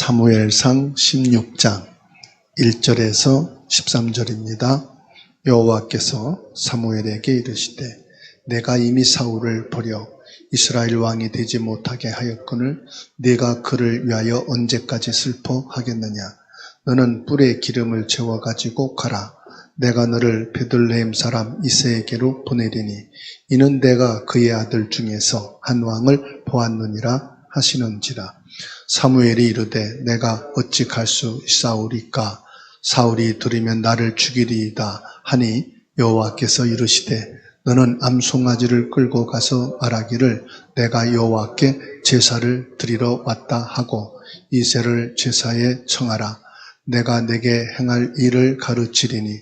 사무엘상 16장 1절에서 13절입니다. 여호와께서 사무엘에게 이르시되 내가 이미 사울을 버려 이스라엘 왕이 되지 못하게 하였거늘 네가 그를 위하여 언제까지 슬퍼하겠느냐. 너는 뿔에 기름을 채워 가지고 가라. 내가 너를 베들레헴 사람 이새에게로 보내리니 이는 내가 그의 아들 중에서 한 왕을 보았느니라 하시는지라. 사무엘이 이르되 내가 어찌 갈 수 있사오리까. 사울이 들으면 나를 죽이리이다 하니 여호와께서 이르시되 너는 암송아지를 끌고 가서 말하기를 내가 여호와께 제사를 드리러 왔다 하고 이새를 제사에 청하라. 내가 내게 행할 일을 가르치리니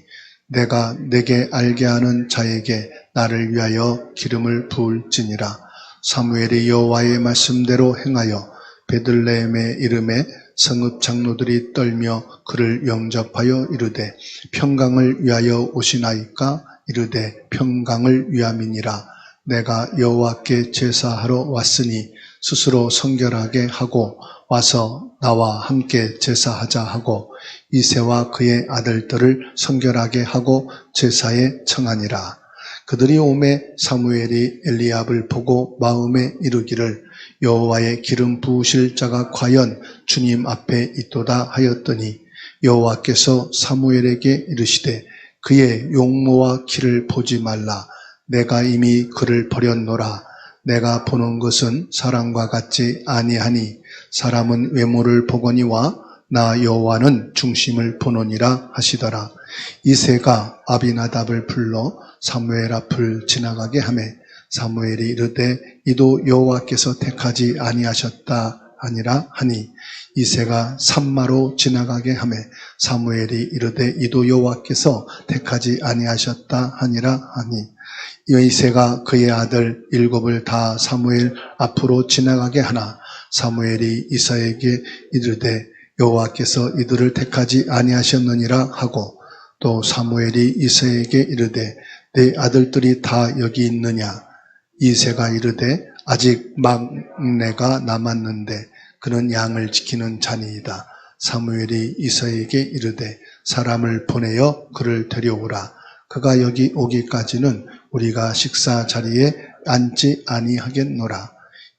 내가 내게 알게 하는 자에게 나를 위하여 기름을 부을지니라. 사무엘이 여호와의 말씀대로 행하여 베들레헴의 이름에 성읍 장로들이 떨며 그를 영접하여 이르되 평강을 위하여 오시나이까. 이르되 평강을 위함이니라. 내가 여호와께 제사하러 왔으니 스스로 성결하게 하고 와서 나와 함께 제사하자 하고 이새와 그의 아들들을 성결하게 하고 제사에 청하니라. 그들이 오매 사무엘이 엘리압을 보고 마음에 이르기를 여호와의 기름 부으실 자가 과연 주님 앞에 있도다 하였더니 여호와께서 사무엘에게 이르시되 그의 용모와 키를 보지 말라. 내가 이미 그를 버렸노라. 내가 보는 것은 사람과 같지 아니하니 사람은 외모를 보거니와 나 여호와는 중심을 보노니라 하시더라. 이새가 아비나답을 불러 사무엘 앞을 지나가게 하매 사무엘이 이르되 이도 여호와께서 택하지 아니하셨다 아니라 하니 이새가 산마로 지나가게 하매 사무엘이 이르되 이도 여호와께서 택하지 아니하셨다 하니라 하니 이새가 그의 아들 7을 다 사무엘 앞으로 지나가게 하나 사무엘이 이새에게 이르되 여호와께서 이들을 택하지 아니하셨느니라 하고 또 사무엘이 이새에게 이르되 내 아들들이 다 여기 있느냐. 이새가 이르되 아직 막내가 남았는데 그는 양을 지키는 자니이다. 사무엘이 이새에게 이르되 사람을 보내어 그를 데려오라. 그가 여기 오기까지는 우리가 식사 자리에 앉지 아니하겠노라.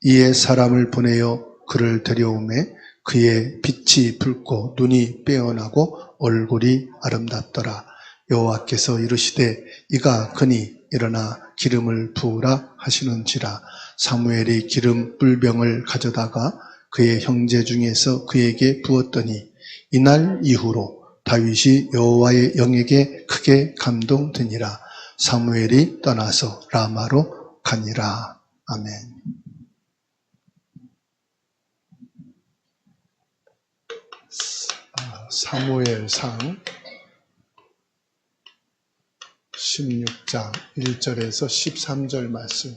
이에 사람을 보내어 그를 데려오매 그의 빛이 붉고 눈이 빼어나고 얼굴이 아름답더라. 여호와께서 이르시되 이가 그니 일어나 기름을 부으라 하시는지라. 사무엘이 기름 뿔병을 가져다가 그의 형제 중에서 그에게 부었더니 이날 이후로 다윗이 여호와의 영에게 크게 감동되니라. 사무엘이 떠나서 라마로 가니라. 아멘. 사무엘상 16장 1절에서 13절 말씀.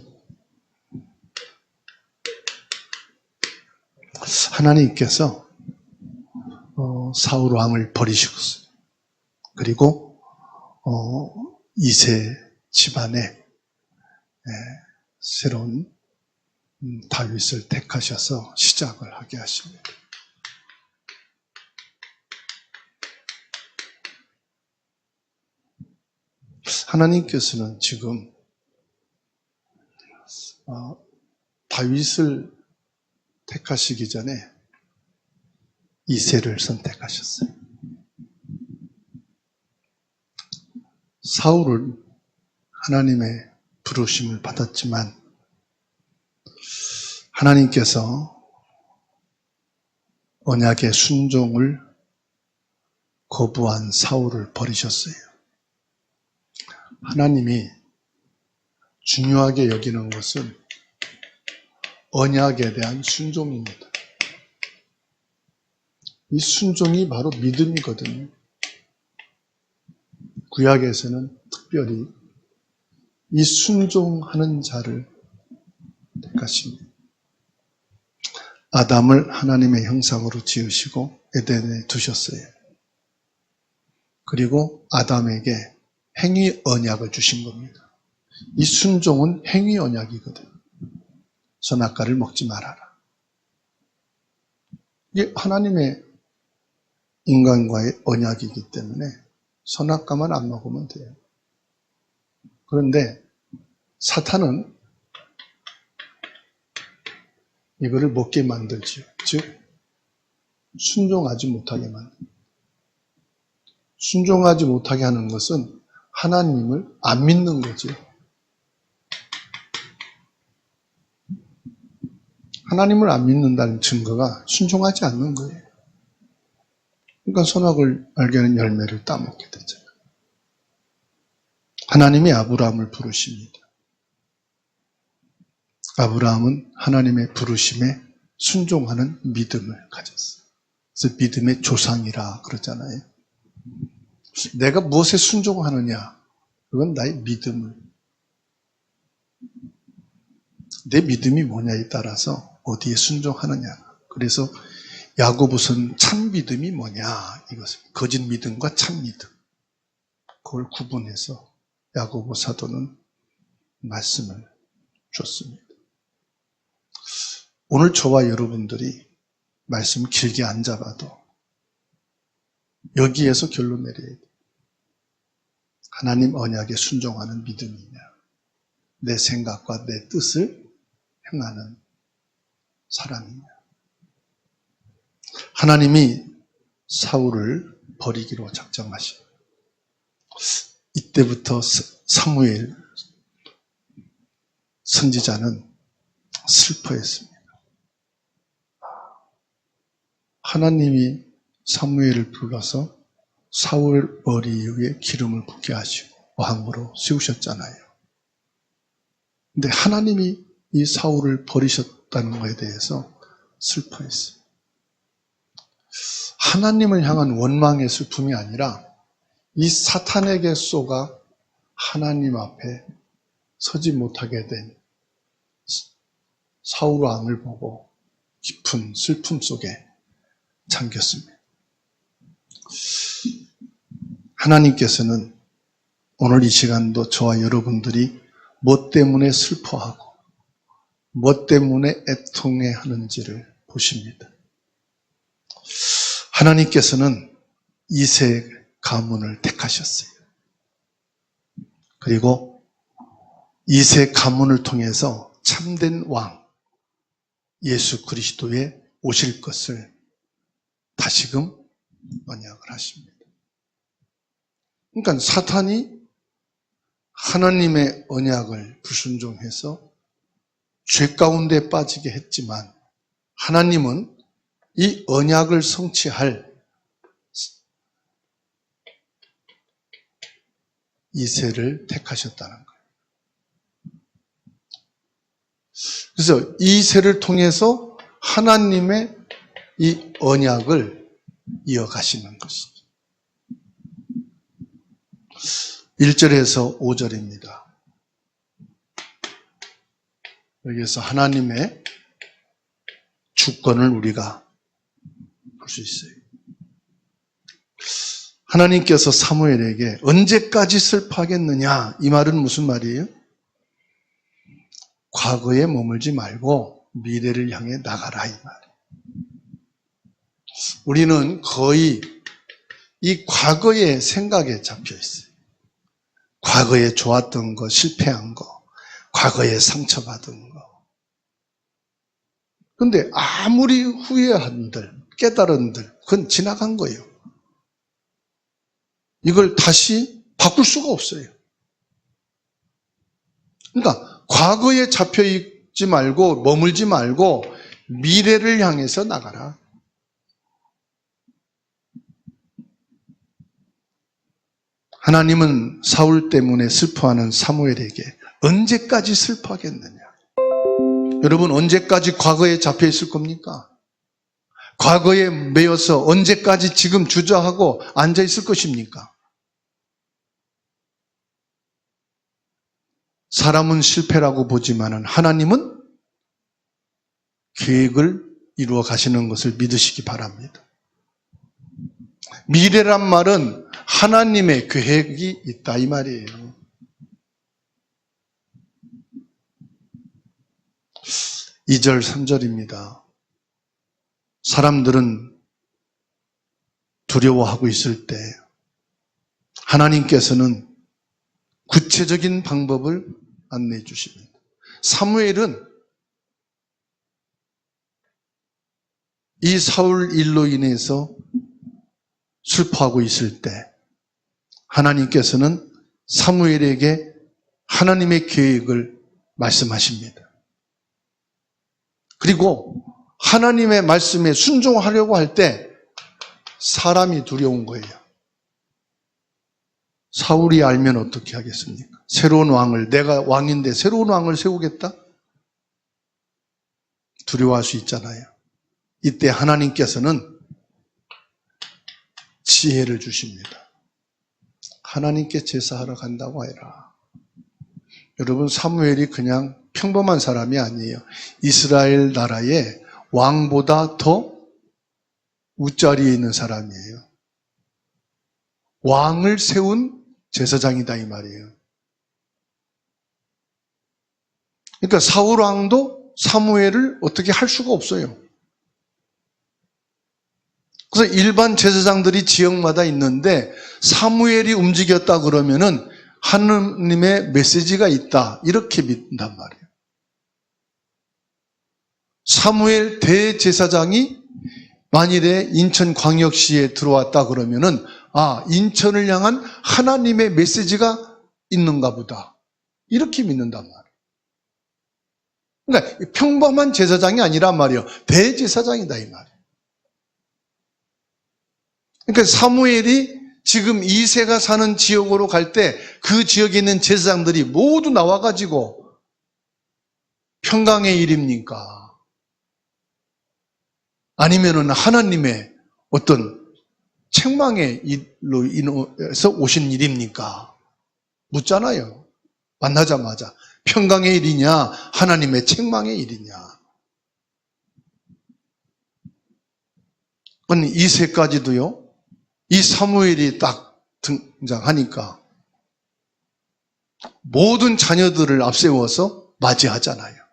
하나님께서 사울 왕을 버리셨어요. 그리고 이새 집안에 새로운 다윗을 택하셔서 시작을 하게 하십니다. 하나님께서는 지금 다윗을 택하시기 전에 이새를 선택하셨어요. 사울은 하나님의 부르심을 받았지만 하나님께서 언약의 순종을 거부한 사울을 버리셨어요. 하나님이 중요하게 여기는 것은 언약에 대한 순종입니다. 이 순종이 바로 믿음이거든요. 구약에서는 특별히 이 순종하는 자를 택하십니다. 아담을 하나님의 형상으로 지으시고 에덴에 두셨어요. 그리고 아담에게 행위 언약을 주신 겁니다. 이 순종은 행위 언약이거든요. 선악과를 먹지 말아라. 이게 하나님의 인간과의 언약이기 때문에 선악과만 안 먹으면 돼요. 그런데 사탄은 이거를 먹게 만들죠. 즉 순종하지 못하게 만듭니다. 순종하지 못하게 하는 것은 하나님을 안 믿는 거죠. 하나님을 안 믿는다는 증거가 순종하지 않는 거예요. 그러니까 선악을 알게 하는 열매를 따먹게 되잖아요. 하나님이 아브라함을 부르십니다. 아브라함은 하나님의 부르심에 순종하는 믿음을 가졌어요. 그래서 믿음의 조상이라 그러잖아요. 내가 무엇에 순종하느냐? 그건 나의 믿음을. 내 믿음이 뭐냐에 따라서 어디에 순종하느냐. 그래서 야고보서는 참 믿음이 뭐냐? 이것을 거짓 믿음과 참 믿음. 그걸 구분해서 야고보 사도는 말씀을 줬습니다. 오늘 저와 여러분들이 말씀 길게 안 잡아도 여기에서 결론 내려야 돼요. 하나님 언약에 순종하는 믿음이냐, 내 생각과 내 뜻을 행하는 사람이냐. 하나님이 사울을 버리기로 작정하신 이때부터 사무엘 선지자는 슬퍼했습니다. 하나님이 사무엘을 불러서 사울 머리 위에 기름을 붓게 하시고 왕으로 세우셨잖아요. 근데 하나님이 이 사울을 버리셨다는 것에 대해서 슬퍼했어요. 하나님을 향한 원망의 슬픔이 아니라 이 사탄에게 쏘가 하나님 앞에 서지 못하게 된 사울 왕을 보고 깊은 슬픔 속에 잠겼습니다. 하나님께서는 오늘 이 시간도 저와 여러분들이 뭐 때문에 슬퍼하고 뭐 때문에 애통해 하는지를 보십니다. 하나님께서는 이세 가문을 택하셨어요. 그리고 이세 가문을 통해서 참된 왕 예수 그리스도에 오실 것을 다시금 언약을 하십니다. 그러니까 사탄이 하나님의 언약을 불순종해서 죄 가운데 빠지게 했지만 하나님은 이 언약을 성취할 이세를 택하셨다는 거예요. 그래서 이세를 통해서 하나님의 이 언약을 이어가시는 것이죠. 1절에서 5절입니다. 여기에서 하나님의 주권을 우리가 볼 수 있어요. 하나님께서 사무엘에게 언제까지 슬퍼하겠느냐? 이 말은 무슨 말이에요? 과거에 머물지 말고 미래를 향해 나가라 이 말이에요. 우리는 거의 이 과거의 생각에 잡혀 있어요. 과거에 좋았던 거, 실패한 거, 과거에 상처받은 거. 그런데 아무리 후회한들, 깨달은들, 그건 지나간 거예요. 이걸 다시 바꿀 수가 없어요. 그러니까 과거에 잡혀있지 말고 머물지 말고 미래를 향해서 나가라. 하나님은 사울 때문에 슬퍼하는 사무엘에게 언제까지 슬퍼하겠느냐? 여러분 언제까지 과거에 잡혀있을 겁니까? 과거에 매여서 언제까지 지금 주저하고 앉아있을 것입니까? 사람은 실패라고 보지만 하나님은 계획을 이루어 가시는 것을 믿으시기 바랍니다. 미래란 말은 하나님의 계획이 있다 이 말이에요. 2절 3절입니다. 사람들은 두려워하고 있을 때 하나님께서는 구체적인 방법을 안내해 주십니다. 사무엘은 이 사울 일로 인해서 슬퍼하고 있을 때 하나님께서는 사무엘에게 하나님의 계획을 말씀하십니다. 그리고 하나님의 말씀에 순종하려고 할 때 사람이 두려운 거예요. 사울이 알면 어떻게 하겠습니까? 새로운 왕을, 내가 왕인데 새로운 왕을 세우겠다? 두려워할 수 있잖아요. 이때 하나님께서는 지혜를 주십니다. 하나님께 제사하러 간다고 해라. 여러분, 사무엘이 그냥 평범한 사람이 아니에요. 이스라엘 나라의 왕보다 더 윗자리에 있는 사람이에요. 왕을 세운 제사장이다 이 말이에요. 그러니까 사울 왕도 사무엘을 어떻게 할 수가 없어요. 그래서 일반 제사장들이 지역마다 있는데 사무엘이 움직였다 그러면은 하느님의 메시지가 있다 이렇게 믿는단 말이에요. 사무엘 대제사장이 만일에 인천광역시에 들어왔다 그러면은 인천을 향한 하나님의 메시지가 있는가 보다 이렇게 믿는단 말이에요. 그러니까 평범한 제사장이 아니란 말이에요. 대제사장이다 이 말이에요. 그러니까 사무엘이 지금 이새가 사는 지역으로 갈 때 그 지역에 있는 제사장들이 모두 나와가지고 평강의 일입니까? 아니면은 하나님의 어떤 책망의 일로 인해서 오신 일입니까? 묻잖아요. 만나자마자 평강의 일이냐 하나님의 책망의 일이냐. 아니 이새까지도요. 이 사무엘이 딱 등장하니까 모든 자녀들을 앞세워서 맞이하잖아요.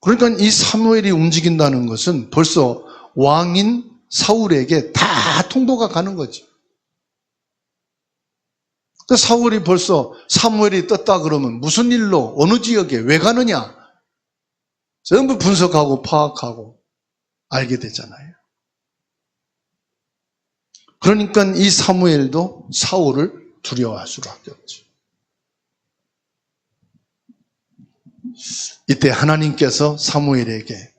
그러니까 이 사무엘이 움직인다는 것은 벌써 왕인 사울에게 다 통보가 가는 거죠. 사울이 벌써 사무엘이 떴다 그러면 무슨 일로 어느 지역에 왜 가느냐 전부 분석하고 파악하고 알게 되잖아요. 그러니까 이 사무엘도 사울을 두려워할 수밖에 없죠. 이때 하나님께서 사무엘에게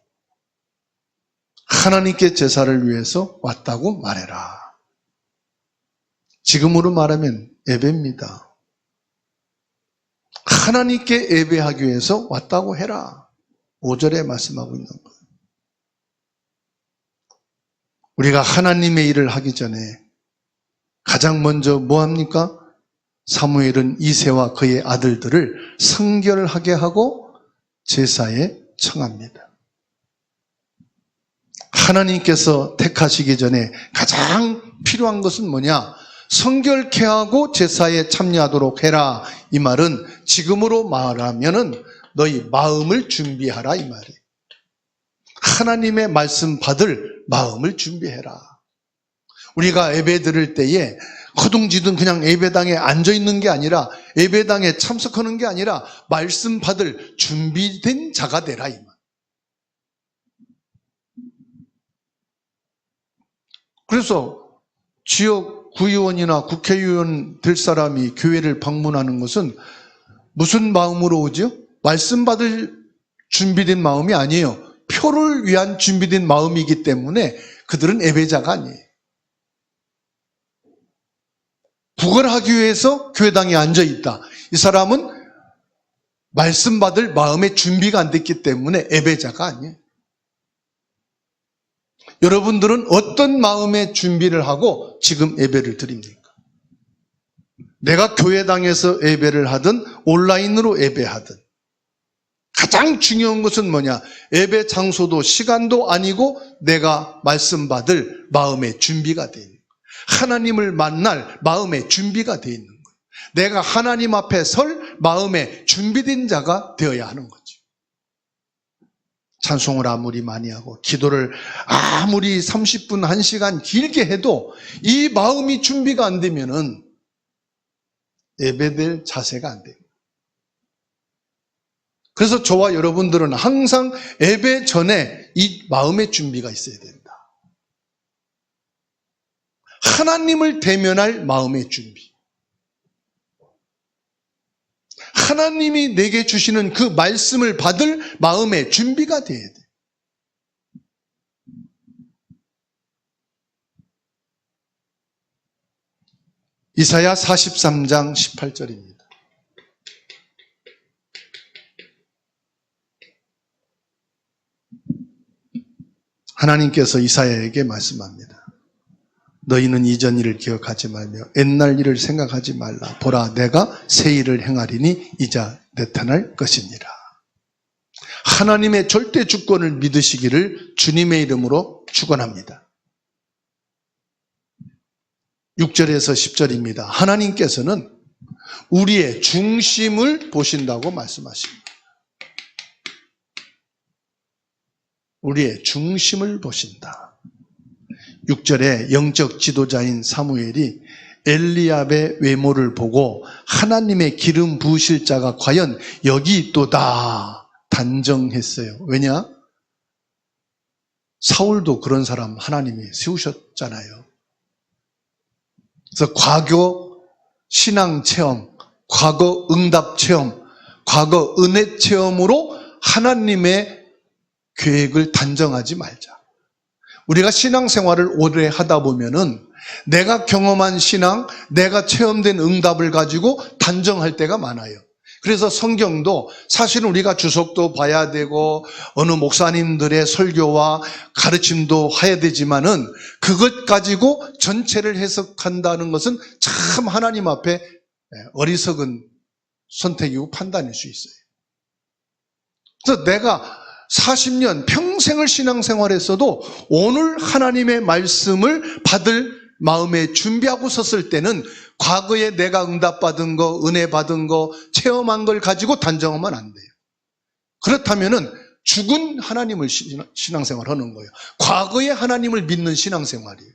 하나님께 제사를 위해서 왔다고 말해라. 지금으로 말하면 예배입니다. 하나님께 예배하기 위해서 왔다고 해라. 5절에 말씀하고 있는 거예요. 우리가 하나님의 일을 하기 전에 가장 먼저 뭐 합니까? 사무엘은 이새와 그의 아들들을 성결하게 하고 제사에 청합니다. 하나님께서 택하시기 전에 가장 필요한 것은 뭐냐? 성결케 하고 제사에 참여하도록 해라. 이 말은 지금으로 말하면은 너희 마음을 준비하라 이 말이에요. 하나님의 말씀 받을 마음을 준비해라. 우리가 예배 드릴 때에 허둥지둥 그냥 예배당에 앉아있는 게 아니라 예배당에 참석하는 게 아니라 말씀 받을 준비된 자가 되라 이 말. 그래서 지역 구의원이나 국회의원 될 사람이 교회를 방문하는 것은 무슨 마음으로 오죠? 말씀 받을 준비된 마음이 아니에요. 표를 위한 준비된 마음이기 때문에 그들은 예배자가 아니에요. 구걸하기 위해서 교회당에 앉아있다. 이 사람은 말씀 받을 마음의 준비가 안 됐기 때문에 예배자가 아니에요. 여러분들은 어떤 마음의 준비를 하고 지금 예배를 드립니까? 내가 교회당에서 예배를 하든 온라인으로 예배하든 가장 중요한 것은 뭐냐? 예배 장소도 시간도 아니고 내가 말씀 받을 마음의 준비가 되어 있는 거예요. 하나님을 만날 마음의 준비가 되어 있는 거예요. 내가 하나님 앞에 설 마음의 준비된 자가 되어야 하는 거죠. 찬송을 아무리 많이 하고 기도를 아무리 30분, 1시간 길게 해도 이 마음이 준비가 안 되면은 예배될 자세가 안 돼요. 그래서 저와 여러분들은 항상 예배 전에 이 마음의 준비가 있어야 된다. 하나님을 대면할 마음의 준비. 하나님이 내게 주시는 그 말씀을 받을 마음의 준비가 돼야 돼. 이사야 43장 18절입니다. 하나님께서 이사야에게 말씀합니다. 너희는 이전 일을 기억하지 말며 옛날 일을 생각하지 말라. 보라, 내가 새 일을 행하리니 이제 나타날 것이니라. 하나님의 절대 주권을 믿으시기를 주님의 이름으로 축원합니다. 6절에서 10절입니다. 하나님께서는 우리의 중심을 보신다고 말씀하십니다. 우리의 중심을 보신다. 6절에 영적 지도자인 사무엘이 엘리압의 외모를 보고 하나님의 기름 부으실 자가 과연 여기 있도다 단정했어요. 왜냐? 사울도 그런 사람 하나님이 세우셨잖아요. 그래서 과거 신앙 체험, 과거 응답 체험, 과거 은혜 체험으로 하나님의 계획을 단정하지 말자. 우리가 신앙생활을 오래 하다 보면은 내가 경험한 신앙, 내가 체험된 응답을 가지고 단정할 때가 많아요. 그래서 성경도 사실은 우리가 주석도 봐야 되고 어느 목사님들의 설교와 가르침도 해야 되지만은 그것 가지고 전체를 해석한다는 것은 참 하나님 앞에 어리석은 선택이고 판단일 수 있어요. 그래서 내가 40년 평생을 신앙생활했어도 오늘 하나님의 말씀을 받을 마음에 준비하고 섰을 때는 과거에 내가 응답받은 거, 은혜 받은 거, 체험한 걸 가지고 단정하면 안 돼요. 그렇다면은 죽은 하나님을 신앙생활 하는 거예요. 과거의 하나님을 믿는 신앙생활이에요.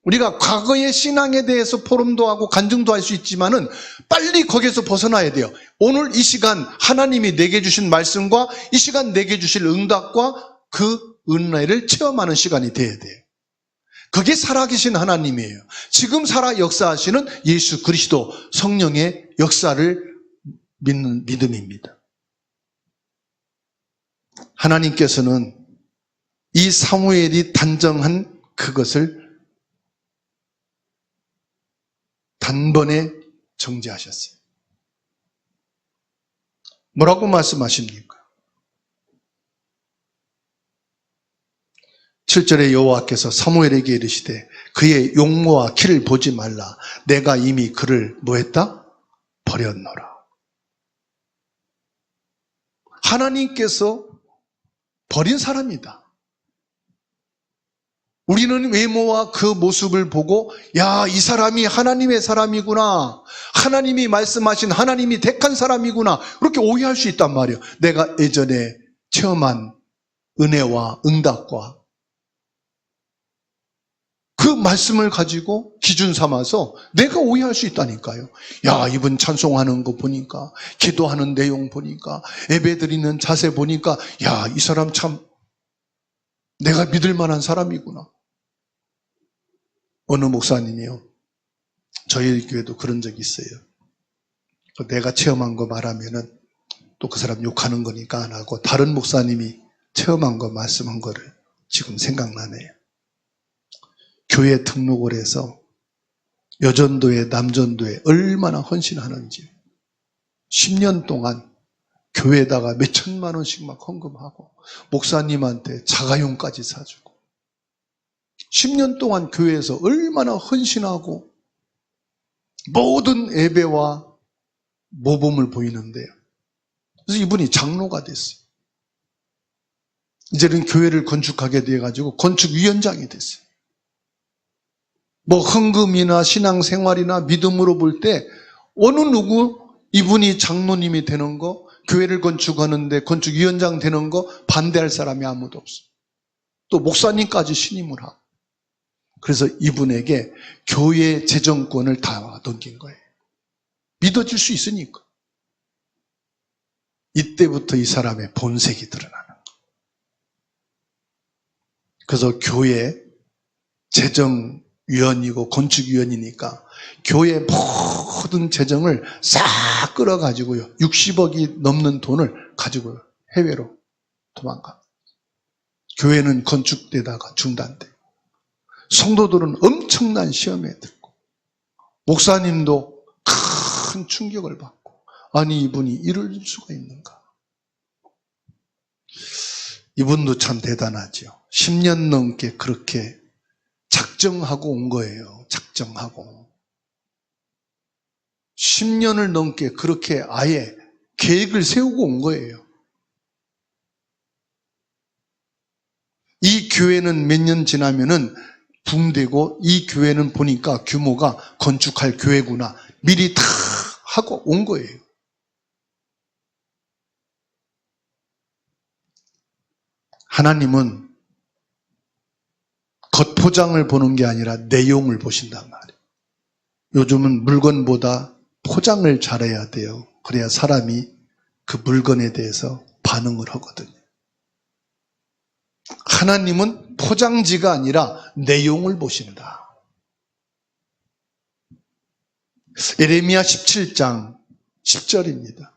우리가 과거의 신앙에 대해서 포럼도 하고 간증도 할 수 있지만은 빨리 거기에서 벗어나야 돼요. 오늘 이 시간 하나님이 내게 주신 말씀과 이 시간 내게 주실 응답과 그 은혜를 체험하는 시간이 돼야 돼요. 그게 살아계신 하나님이에요. 지금 살아 역사하시는 예수 그리스도 성령의 역사를 믿는 믿음입니다. 하나님께서는 이 사무엘이 단정한 그것을 단번에 정지하셨어요. 뭐라고 말씀하십니까? 7절에 여호와께서 사무엘에게 이르시되 그의 용모와 키를 보지 말라. 내가 이미 그를 뭐했다? 버렸노라. 하나님께서 버린 사람이다. 우리는 외모와 그 모습을 보고 야, 이 사람이 하나님의 사람이구나. 하나님이 말씀하신 하나님이 택한 사람이구나. 그렇게 오해할 수 있단 말이에요. 내가 예전에 체험한 은혜와 응답과 그 말씀을 가지고 기준 삼아서 내가 오해할 수 있다니까요. 야, 이분 찬송하는 거 보니까, 기도하는 내용 보니까, 예배 드리는 자세 보니까 야, 이 사람 참 내가 믿을 만한 사람이구나. 어느 목사님이요, 저희 교회도 그런 적이 있어요. 내가 체험한 거 말하면은 또 그 사람 욕하는 거니까 안 하고 다른 목사님이 체험한 거 말씀한 거를 지금 생각나네요. 교회 등록을 해서 여전도에 남전도에 얼마나 헌신하는지 10년 동안 교회에다가 몇 천만 원씩 막 헌금하고 목사님한테 자가용까지 사주고 10년 동안 교회에서 얼마나 헌신하고 모든 예배와 모범을 보이는데요. 그래서 이분이 장로가 됐어요. 이제는 교회를 건축하게 돼가지고 건축위원장이 됐어요. 뭐 헌금이나 신앙생활이나 믿음으로 볼 때 어느 누구 이분이 장로님이 되는 거 교회를 건축하는데 건축위원장 되는 거 반대할 사람이 아무도 없어. 또 목사님까지 신임을 하고. 그래서 이분에게 교회 재정권을 다 넘긴 거예요. 믿어질 수 있으니까. 이때부터 이 사람의 본색이 드러나는 거예요. 그래서 교회 재정위원이고 건축위원이니까 교회 모든 재정을 싹 끌어가지고요. 60억이 넘는 돈을 가지고 해외로 도망가. 교회는 건축되다가 중단돼. 성도들은 엄청난 시험에 들고 목사님도 큰 충격을 받고 아니 이분이 이럴 수가 있는가. 이분도 참 대단하죠. 10년 넘게 그렇게 작정하고 온 거예요. 작정하고 10년을 넘게 그렇게 아예 계획을 세우고 온 거예요. 이 교회는 몇 년 지나면은 붕되고 이 교회는 보니까 규모가 건축할 교회구나 미리 다 하고 온 거예요. 하나님은 겉포장을 보는 게 아니라 내용을 보신단 말이에요. 요즘은 물건보다 포장을 잘해야 돼요. 그래야 사람이 그 물건에 대해서 반응을 하거든요. 하나님은 포장지가 아니라 내용을 보신다. 예레미야 17장 10절입니다.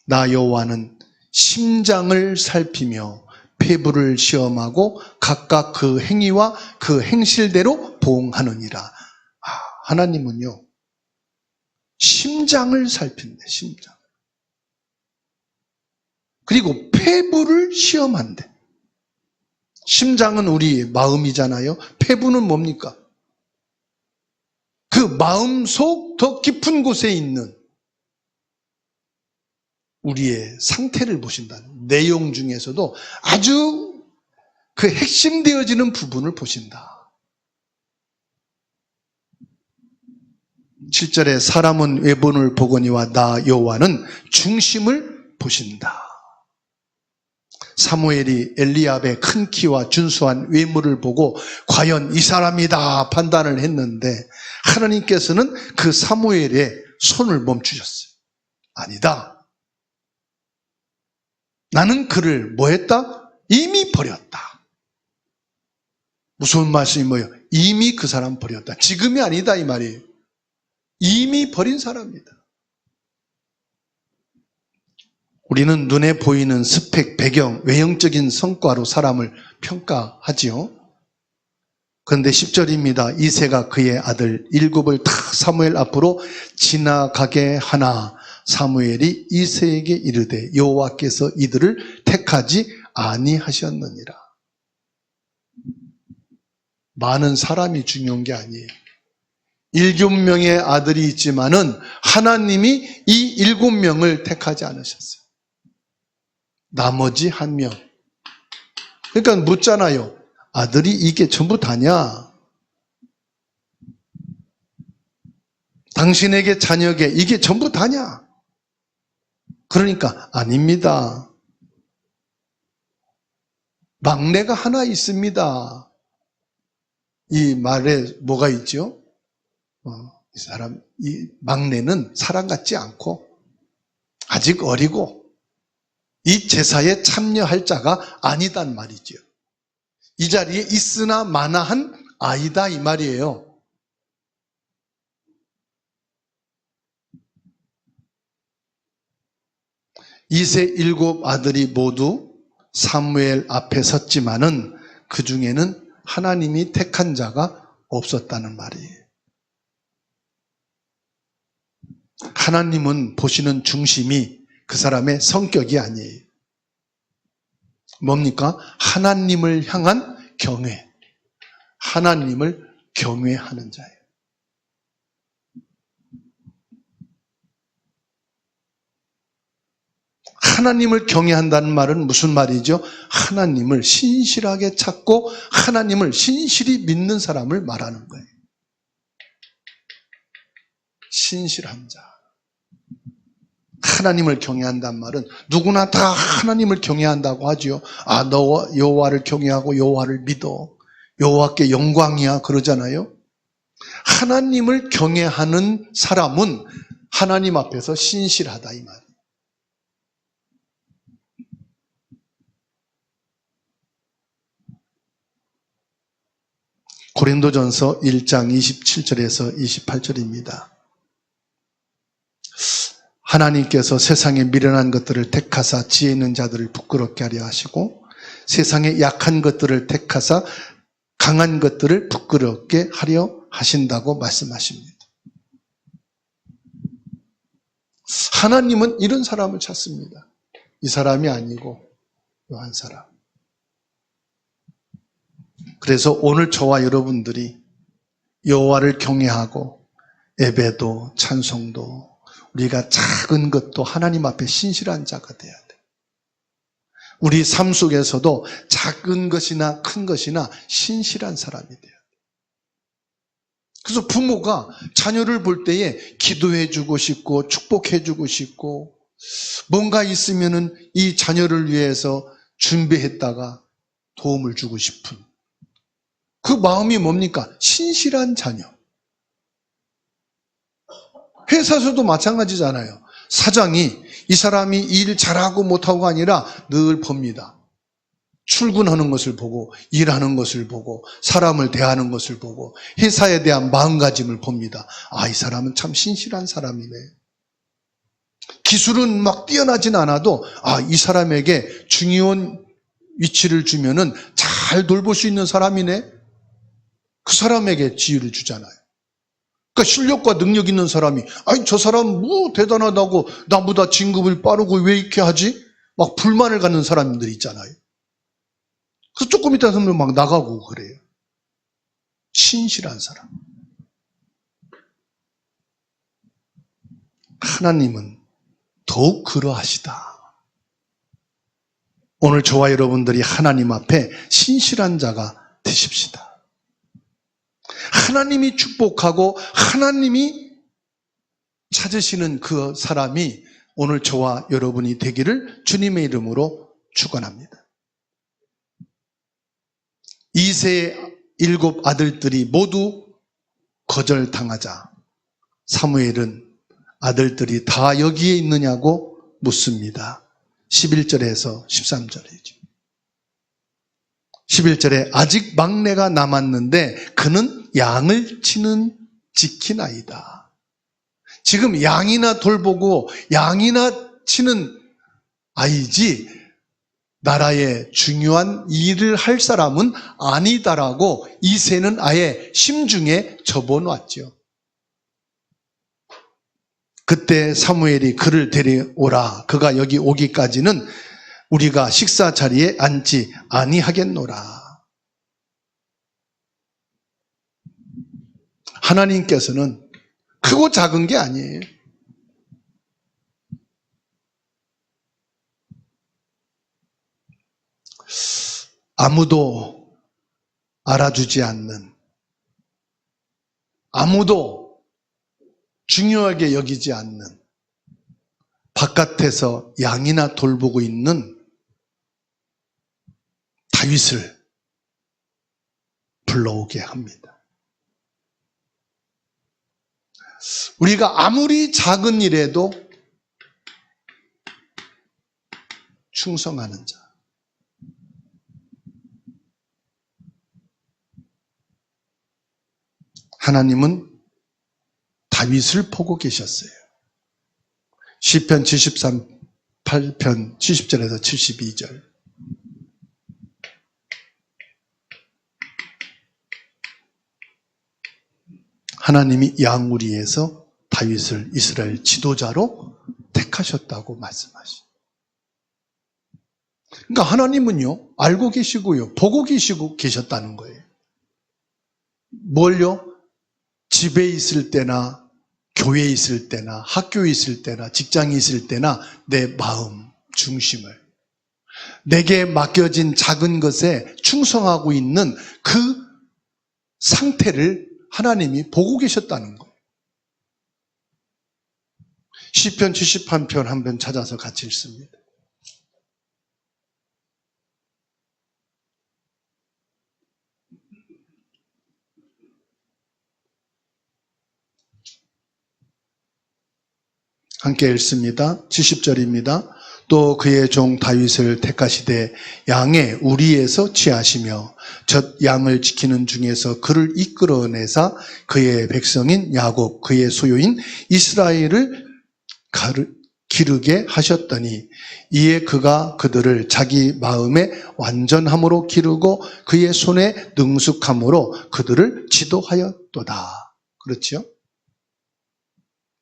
나 여호와는 심장을 살피며 폐부를 시험하고 각각 그 행위와 그 행실대로 보응하느니라. 하나님은요 심장을 살핀대. 심장. 그리고 폐부를 시험한대. 심장은 우리 마음이잖아요. 폐부는 뭡니까? 그 마음속 더 깊은 곳에 있는 우리의 상태를 보신다는, 내용 중에서도 아주 그 핵심되어지는 부분을 보신다. 7절에 사람은 외본을 보거니와 나 여호와는 중심을 보신다. 사무엘이 엘리압의 큰 키와 준수한 외모를 보고 과연 이 사람이다 판단을 했는데 하나님께서는 그 사무엘의 손을 멈추셨어요. 아니다. 나는 그를 뭐 했다? 이미 버렸다. 무슨 말씀이 뭐예요? 이미 그 사람 버렸다. 지금이 아니다 이 말이에요. 이미 버린 사람이다. 우리는 눈에 보이는 스펙, 배경, 외형적인 성과로 사람을 평가하지요. 그런데 10절입니다. 이새가 그의 아들 일곱을 다 사무엘 앞으로 지나가게 하나 사무엘이 이새에게 이르되 여호와께서 이들을 택하지 아니하셨느니라. 많은 사람이 중요한 게 아니에요. 7명의 아들이 있지만은 하나님이 이 7명을 택하지 않으셨어요. 나머지 1명. 그러니까 묻잖아요. 아들이 이게 전부 다냐? 당신에게 자녀에게 이게 전부 다냐? 그러니까 아닙니다. 막내가 하나 있습니다. 이 말에 뭐가 있죠? 이 사람, 이 막내는 사람 같지 않고 아직 어리고 이 제사에 참여할 자가 아니단 말이죠. 이 자리에 있으나 마나한 아이다 이 말이에요. 이새 7 아들이 모두 사무엘 앞에 섰지만은 그 중에는 하나님이 택한 자가 없었다는 말이에요. 하나님은 보시는 중심이 그 사람의 성격이 아니에요. 뭡니까? 하나님을 향한 경외. 하나님을 경외하는 자예요. 하나님을 경외한다는 말은 무슨 말이죠? 하나님을 신실하게 찾고 하나님을 신실히 믿는 사람을 말하는 거예요. 신실한 자. 하나님을 경외한단 말은 누구나 다 하나님을 경외한다고 하지요. 아, 너 여호와를 경외하고 여호와를 믿어. 여호와께 영광이야 그러잖아요. 하나님을 경외하는 사람은 하나님 앞에서 신실하다 이 말이에요. 고린도전서 1장 27절에서 28절입니다. 하나님께서 세상에 미련한 것들을 택하사 지혜 있는 자들을 부끄럽게 하려 하시고 세상에 약한 것들을 택하사 강한 것들을 부끄럽게 하려 하신다고 말씀하십니다. 하나님은 이런 사람을 찾습니다. 이 사람이 아니고 요 한 사람. 그래서 오늘 저와 여러분들이 여호와를 경외하고 예배도 찬송도 우리가 작은 것도 하나님 앞에 신실한 자가 돼야 돼. 우리 삶 속에서도 작은 것이나 큰 것이나 신실한 사람이 돼야 돼. 그래서 부모가 자녀를 볼 때에 기도해 주고 싶고 축복해 주고 싶고 뭔가 있으면은 이 자녀를 위해서 준비했다가 도움을 주고 싶은 그 마음이 뭡니까? 신실한 자녀. 회사에서도 마찬가지잖아요. 사장이 이 사람이 일 잘하고 못하고가 아니라 늘 봅니다. 출근하는 것을 보고 일하는 것을 보고 사람을 대하는 것을 보고 회사에 대한 마음가짐을 봅니다. 아, 이 사람은 참 신실한 사람이네. 기술은 막 뛰어나진 않아도 아, 이 사람에게 중요한 위치를 주면은 잘 돌볼 수 있는 사람이네. 그 사람에게 지위를 주잖아요. 그러니까 실력과 능력 있는 사람이 아니 저 사람 뭐 대단하다고 나보다 진급을 빠르고 왜 이렇게 하지? 막 불만을 갖는 사람들 있잖아요. 그래서 조금 있다 보면 막 나가고 그래요. 신실한 사람. 하나님은 더욱 그러하시다. 오늘 저와 여러분들이 하나님 앞에 신실한 자가 되십시다. 하나님이 축복하고 하나님이 찾으시는 그 사람이 오늘 저와 여러분이 되기를 주님의 이름으로 축원합니다. 이새의 7 아들들이 모두 거절당하자 사무엘은 아들들이 다 여기에 있느냐고 묻습니다. 11절에서 13절이죠. 11절에 아직 막내가 남았는데 그는 양을 지키나이다. 지금 양이나 돌보고 양이나 치는 아이지 나라의 중요한 일을 할 사람은 아니다라고 이새는 아예 심중에 접어놨죠. 그때 사무엘이 그를 데려오라. 그가 여기 오기까지는 우리가 식사 자리에 앉지 아니하겠노라. 하나님께서는 크고 작은 게 아니에요. 아무도 알아주지 않는, 아무도 중요하게 여기지 않는, 바깥에서 양이나 돌보고 있는 다윗을 불러오게 합니다. 우리가 아무리 작은 일에도 충성하는 자. 하나님은 다윗을 보고 계셨어요. 시편 78편 70절에서 72절. 하나님이 양우리에서 다윗을 이스라엘 지도자로 택하셨다고 말씀하시죠. 그러니까 하나님은요, 알고 계시고요, 보고 계셨다는 거예요. 뭘요? 집에 있을 때나, 교회에 있을 때나, 학교에 있을 때나, 직장에 있을 때나, 내 마음, 중심을, 내게 맡겨진 작은 것에 충성하고 있는 그 상태를 하나님이 보고 계셨다는 거예요. 시편 71편 한번 찾아서 같이 읽습니다. 함께 읽습니다. 70절입니다. 또 그의 종 다윗을 택하시되 양의 우리에서 취하시며 젖 양을 지키는 중에서 그를 이끌어내사 그의 백성인 야곱 그의 소유인 이스라엘을 기르게 하셨더니 이에 그가 그들을 자기 마음의 완전함으로 기르고 그의 손에 능숙함으로 그들을 지도하였도다. 그렇죠?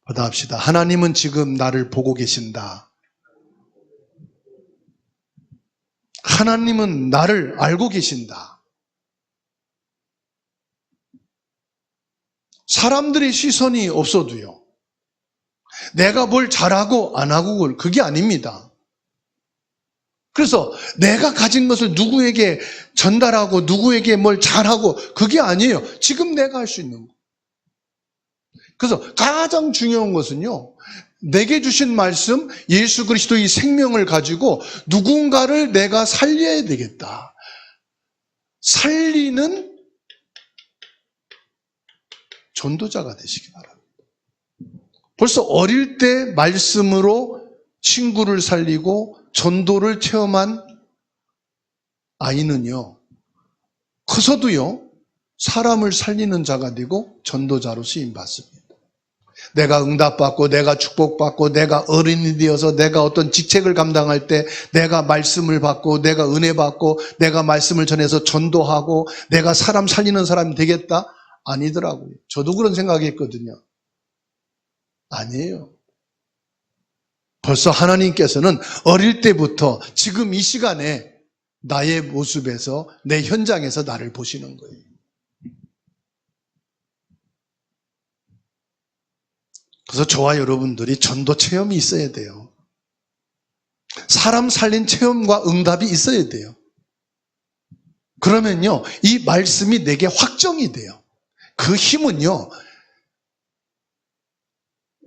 받아합시다. 하나님은 지금 나를 보고 계신다. 하나님은 나를 알고 계신다. 사람들의 시선이 없어도요. 내가 뭘 잘하고 안 하고 그게 아닙니다. 그래서 내가 가진 것을 누구에게 전달하고 누구에게 뭘 잘하고 그게 아니에요. 지금 내가 할 수 있는 거. 그래서 가장 중요한 것은요. 내게 주신 말씀 예수 그리스도의 생명을 가지고 누군가를 내가 살려야 되겠다. 살리는 전도자가 되시기 바랍니다. 벌써 어릴 때 말씀으로 친구를 살리고 전도를 체험한 아이는요. 커서도요. 사람을 살리는 자가 되고 전도자로 쓰임받습니다. 내가 응답받고 내가 축복받고 내가 어른이 되어서 내가 어떤 직책을 감당할 때 내가 말씀을 받고 내가 은혜 받고 내가 말씀을 전해서 전도하고 내가 사람 살리는 사람이 되겠다? 아니더라고요. 저도 그런 생각했거든요. 아니에요. 벌써 하나님께서는 어릴 때부터 지금 이 시간에 나의 모습에서 내 현장에서 나를 보시는 거예요. 그래서 저와 여러분들이 전도 체험이 있어야 돼요. 사람 살린 체험과 응답이 있어야 돼요. 그러면요, 이 말씀이 내게 확정이 돼요. 그 힘은요,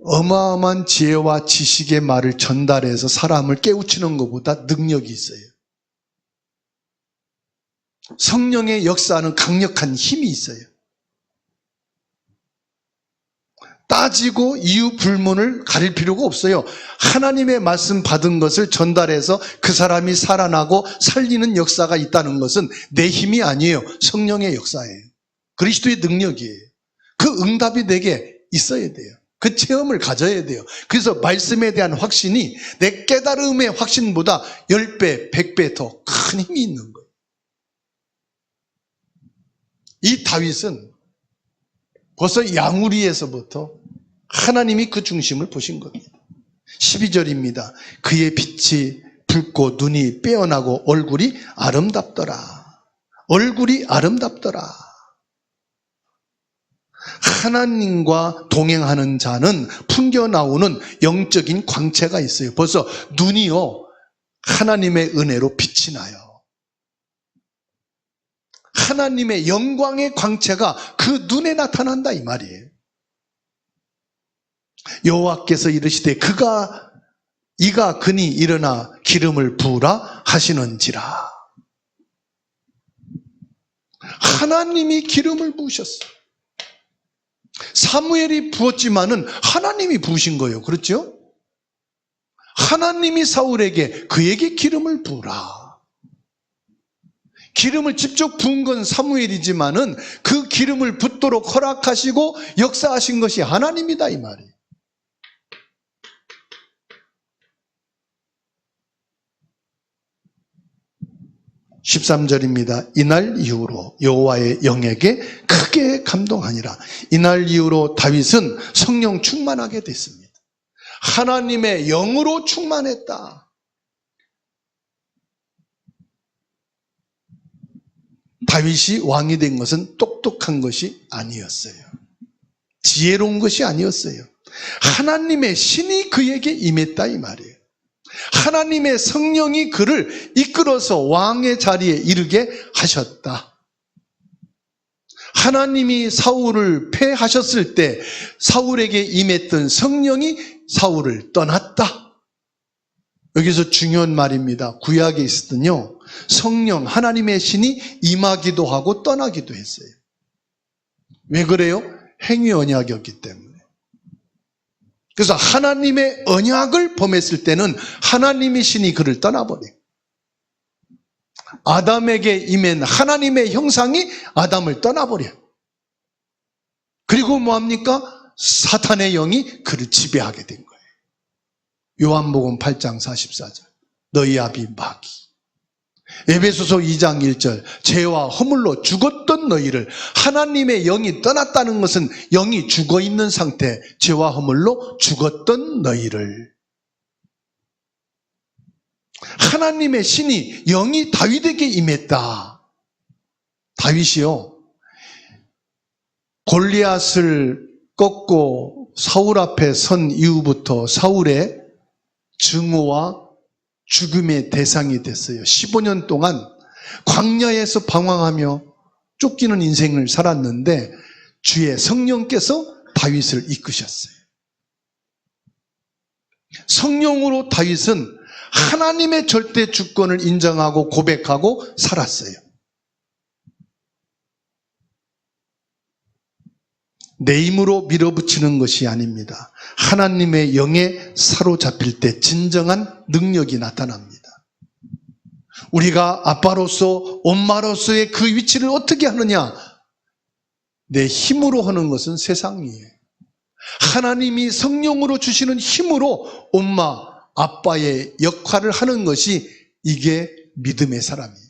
어마어마한 지혜와 지식의 말을 전달해서 사람을 깨우치는 것보다 능력이 있어요. 성령의 역사는 강력한 힘이 있어요. 따지고 이유 불문을 가릴 필요가 없어요. 하나님의 말씀 받은 것을 전달해서 그 사람이 살아나고 살리는 역사가 있다는 것은 내 힘이 아니에요. 성령의 역사예요. 그리스도의 능력이에요. 그 응답이 내게 있어야 돼요. 그 체험을 가져야 돼요. 그래서 말씀에 대한 확신이 내 깨달음의 확신보다 10배, 100배 더 큰 힘이 있는 거예요. 이 다윗은 벌써 양우리에서부터 하나님이 그 중심을 보신 겁니다. 12절입니다. 그의 빛이 붉고 눈이 빼어나고 얼굴이 아름답더라. 얼굴이 아름답더라. 하나님과 동행하는 자는 풍겨나오는 영적인 광채가 있어요. 벌써 눈이요, 하나님의 은혜로 빛이 나요. 하나님의 영광의 광채가 그 눈에 나타난다 이 말이에요. 여호와께서 이르시되 이가 그니 일어나 기름을 부으라 하시는지라. 하나님이 기름을 부으셨어요. 사무엘이 부었지만은 하나님이 부으신 거예요. 그렇죠? 하나님이 사울에게 그에게 기름을 부으라. 기름을 직접 부은 건 사무엘이지만은 그 기름을 붓도록 허락하시고 역사하신 것이 하나님이다 이 말이에요. 13절입니다. 이날 이후로 여호와의 영에게 크게 감동하니라. 이날 이후로 다윗은 성령 충만하게 됐습니다. 하나님의 영으로 충만했다. 다윗이 왕이 된 것은 똑똑한 것이 아니었어요. 지혜로운 것이 아니었어요. 하나님의 신이 그에게 임했다 이 말이에요. 하나님의 성령이 그를 이끌어서 왕의 자리에 이르게 하셨다. 하나님이 사울을 패하셨을 때 사울에게 임했던 성령이 사울을 떠났다. 여기서 중요한 말입니다. 구약에 있었더니요, 성령 하나님의 신이 임하기도 하고 떠나기도 했어요. 왜 그래요? 행위 언약이었기 때문에. 그래서 하나님의 언약을 범했을 때는 하나님의 신이 그를 떠나버려요. 아담에게 임한 하나님의 형상이 아담을 떠나버려요. 그리고 뭐합니까? 사탄의 영이 그를 지배하게 된 거예요. 요한복음 8장 44절. 너희 아비 마귀. 에베소서 2장 1절. 죄와 허물로 죽었던 너희를, 하나님의 영이 떠났다는 것은 영이 죽어있는 상태, 죄와 허물로 죽었던 너희를. 하나님의 신이, 영이 다윗에게 임했다. 다윗이요, 골리앗을 꺾고 사울 앞에 선 이후부터 사울의 증오와 죽음의 대상이 됐어요. 15년 동안 광야에서 방황하며 쫓기는 인생을 살았는데 주의 성령께서 다윗을 이끄셨어요. 성령으로 다윗은 하나님의 절대 주권을 인정하고 고백하고 살았어요. 내 힘으로 밀어붙이는 것이 아닙니다. 하나님의 영에 사로잡힐 때 진정한 능력이 나타납니다. 우리가 아빠로서, 엄마로서의 그 위치를 어떻게 하느냐? 내 힘으로 하는 것은 세상이에요. 하나님이 성령으로 주시는 힘으로 엄마, 아빠의 역할을 하는 것이, 이게 믿음의 사람이에요.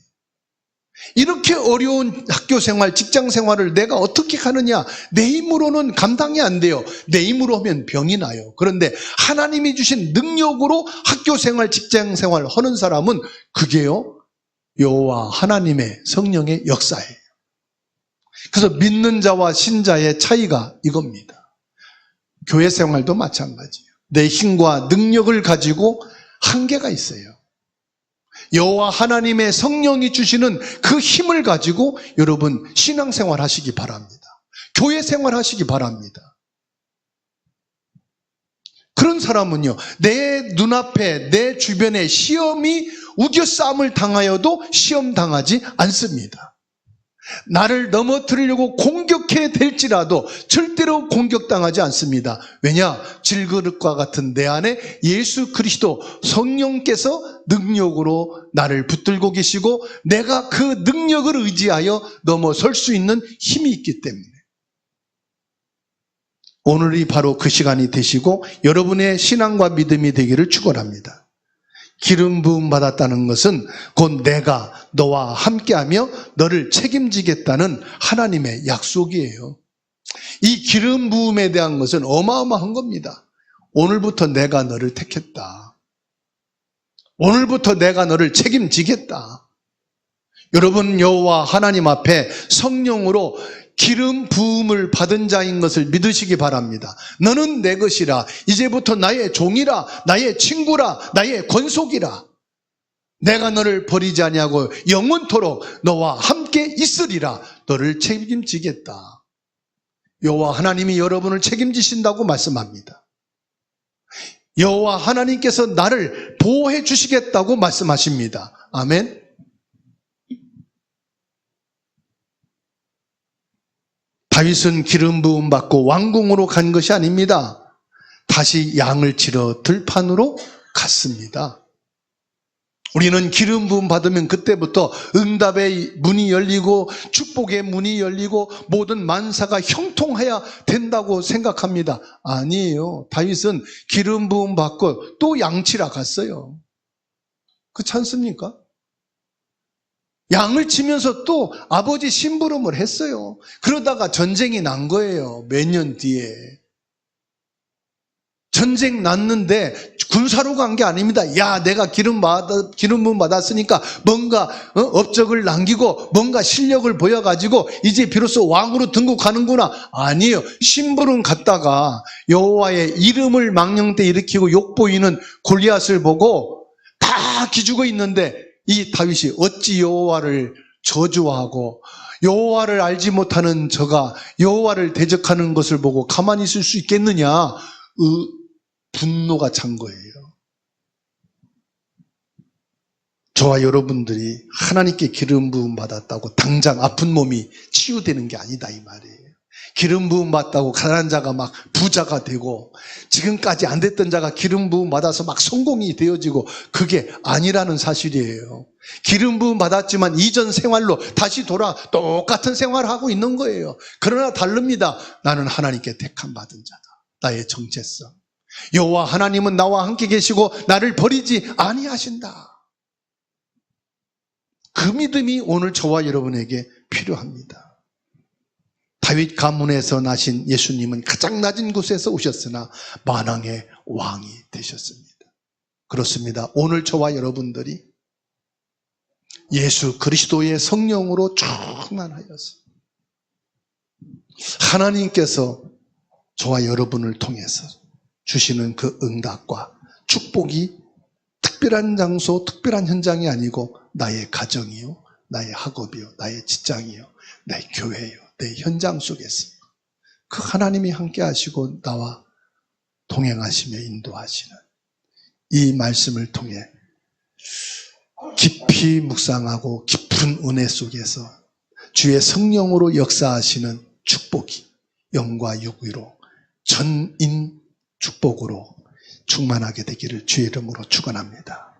이렇게 어려운 학교 생활, 직장 생활을 내가 어떻게 하느냐? 내 힘으로는 감당이 안 돼요. 내 힘으로 하면 병이 나요. 그런데 하나님이 주신 능력으로 학교 생활, 직장 생활 하는 사람은 그게요, 여호와 하나님의 성령의 역사예요. 그래서 믿는 자와 신자의 차이가 이겁니다. 교회 생활도 마찬가지예요. 내 힘과 능력을 가지고 한계가 있어요. 여호와 하나님의 성령이 주시는 그 힘을 가지고 여러분 신앙생활 하시기 바랍니다. 교회 생활 하시기 바랍니다. 그런 사람은요, 내 눈앞에, 내 주변에 시험이 우겨싸움을 당하여도 시험 당하지 않습니다. 나를 넘어뜨리려고 공격해 될지라도 절대로 공격당하지 않습니다. 왜냐? 질그릇과 같은 내 안에 예수 그리스도 성령께서 능력으로 나를 붙들고 계시고 내가 그 능력을 의지하여 넘어설 수 있는 힘이 있기 때문에. 오늘이 바로 그 시간이 되시고 여러분의 신앙과 믿음이 되기를 축원합니다. 기름 부음 받았다는 것은 곧 내가 너와 함께하며 너를 책임지겠다는 하나님의 약속이에요. 이 기름 부음에 대한 것은 어마어마한 겁니다. 오늘부터 내가 너를 택했다. 오늘부터 내가 너를 책임지겠다. 여러분, 여호와 하나님 앞에 성령으로 기름 부음을 받은 자인 것을 믿으시기 바랍니다. 너는 내 것이라. 이제부터 나의 종이라, 나의 친구라, 나의 권속이라. 내가 너를 버리지 아니하고 영원토록 너와 함께 있으리라. 너를 책임지겠다. 여호와 하나님이 여러분을 책임지신다고 말씀합니다. 여호와 하나님께서 나를 보호해 주시겠다고 말씀하십니다. 아멘. 다윗은 기름 부음 받고 왕궁으로 간 것이 아닙니다. 다시 양을 치러 들판으로 갔습니다. 우리는 기름 부음 받으면 그때부터 응답의 문이 열리고 축복의 문이 열리고 모든 만사가 형통해야 된다고 생각합니다. 아니에요. 다윗은 기름 부음 받고 또 양치러 갔어요. 그렇지 않습니까? 양을 치면서 또 아버지 심부름을 했어요. 그러다가 전쟁이 난 거예요. 몇 년 뒤에. 전쟁 났는데 군사로 간 게 아닙니다. 야, 내가 기름 부음 받았으니까 뭔가 업적을 남기고 뭔가 실력을 보여가지고 이제 비로소 왕으로 등극하는구나. 아니에요. 심부름 갔다가 여호와의 이름을 망령때 일으키고 욕보이는 골리앗을 보고 다 기죽어 있는데 이 다윗이 어찌 여호와를 저주하고 여호와를 알지 못하는 저가 여호와를 대적하는 것을 보고 가만히 있을 수 있겠느냐. 분노가 찬 거예요. 저와 여러분들이 하나님께 기름 부음 받았다고 당장 아픈 몸이 치유되는 게 아니다 이 말이에요. 기름 부음 받다고 가난한 자가 막 부자가 되고 지금까지 안 됐던 자가 기름 부음 받아서 막 성공이 되어지고 그게 아니라는 사실이에요. 기름 부음 받았지만 이전 생활로 다시 돌아 똑같은 생활을 하고 있는 거예요. 그러나 다릅니다. 나는 하나님께 택함 받은 자다. 나의 정체성. 여호와 하나님은 나와 함께 계시고 나를 버리지 아니하신다. 그 믿음이 오늘 저와 여러분에게 필요합니다. 다윗 가문에서 나신 예수님은 가장 낮은 곳에서 오셨으나 만왕의 왕이 되셨습니다. 그렇습니다. 오늘 저와 여러분들이 예수 그리스도의 성령으로 충만하여서 하나님께서 저와 여러분을 통해서 주시는 그 응답과 축복이 특별한 장소, 특별한 현장이 아니고 나의 가정이요, 나의 학업이요, 나의 직장이요, 나의 교회요, 내 현장 속에서 그 하나님이 함께 하시고 나와 동행하시며 인도하시는 이 말씀을 통해 깊이 묵상하고 깊은 은혜 속에서 주의 성령으로 역사하시는 축복이 영과 육위로 전인 축복으로 충만하게 되기를 주의 이름으로 축원합니다.